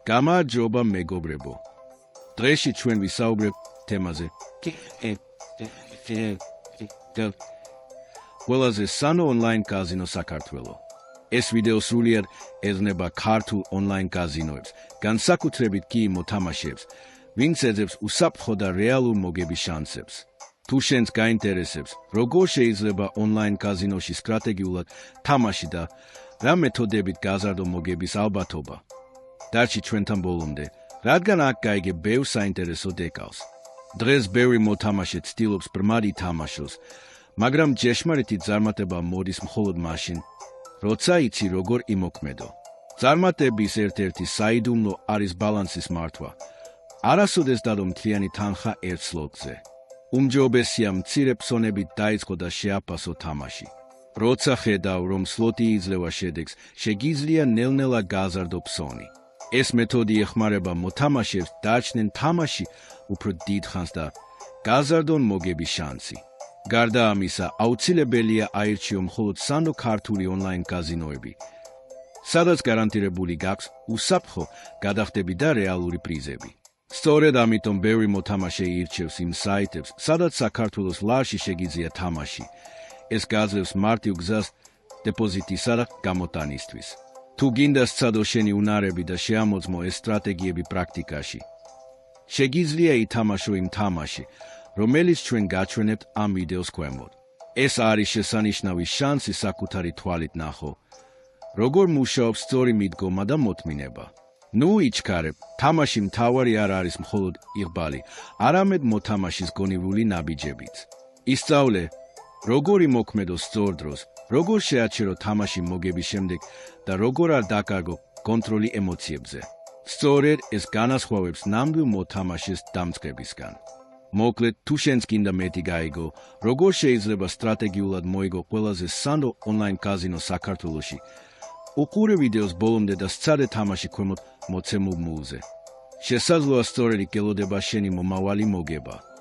გამარჯობა მეგობრებო. დღეში ჩვენ ვისაუბრებ თემაზე. ყველაზე სანო ონლაინ კაზინო საქართველო. ეს ვიდეო სრულიად ეზნება ქართულ ონლაინ კაზინოებს, განსაკუთრებით კი მოთამაშეებს, ვინც ეძებს უსაფრთხო და რეალურ მოგების შანსებს. თუ შენს გაინტერესებს, როგორ შეიძლება ონლაინ კაზინოში სტრატეგიულად თამაში და რა მეთოდებით გაზარდო მოგების ალბათობა. დარჩი ჩვენთან ბოლომდე, რადგან აქ გაიგე ბევრ საინტერესო დეტალს. დღეს ბევრი მოთამაშე ცდილობს ბრმად ითამაშოს, მაგრამ ჯეშმარიტი წარმატება მოდის მხოლოდ მაშინ, როცა იცი როგორ იმოქმედო. წარმატების ერთ-ერთი საიდუმლო არის ბალანსის მართვა. არასოდეს დადო მთლიანი თანხა ერთ სლოტზე. უმჯობესია მცირე ფსონებით დაიწყო და შეაფასო თამაში. როცა ხედავ, რომ სლოტი იძლევა შედეგს, შეგიძლია ნელ-ნელა გაზარდო ფსონი. ეს მეთოდი ეხმარება მოთამაშეებს დაარჩნენ თამაში უფრო დიდ ხანს და გაზარდონ მოგების შანსი. გარდა ამისა, აუცილებელია აირჩიო მხოლოდ სანო ქართული ონლაინ კაზინოები, სადაც გარანტირებული გაქვს უსაფრთხო გადახდები და რეალური პრიზები. სწორედ ამიტომ ბევრი მოთამაშე ირჩევს იმ საიტებს, სადაც საქართველოს ლარში შეგიძლია თამაში. ეს გაძლევს მარტივ გზას დეპოზიტისა და გამოტანისთვის. თუ გინდა სცადო შენი უნარები და შეამოწმო ეს სტრატეგიები პრაქტიკაში, შეგიძლია ითამაშო იმ თამაში, რომელიც ჩვენ გაჩვენებთ ამ ვიდეოს ქვემოთ. ეს არის შესანიშნავი შანსი საკუთარი თვალით ნახო, როგორ მუშაობს სწორი მიდგომა და მოთმინება. ნუ იჩქარებ, თამაში მთავარი არ არის მხოლოდ იղბალი, არამედ მოთამაშის გონივრული ნაბიჯებიც. ისწავლე, როგორ იმოქმედო სწორ დროს, როგორ შეაჩერო თამაში მოგების შემდეგ და როგორ არ დაკარგო კონტროლი ემოციებზე. სწორედ ეს განასხვავებს ნამდვილ მოთამაშეს დამწყებისგან. მოკლედ, თუ შენს გინდა მეტი გაიგო, როგორ შეიძლება სტრატეგიულად მოიგო ყველაზე სანო ონლაინ კაზინო საქართველოში, უყურე ვიდეოს ბოლომდე და სცადე თამაში ქვემოთ მოცემულ მულზე. შესაძლოა სწორედ იქ ელოდება შენი მომავალი მოგება.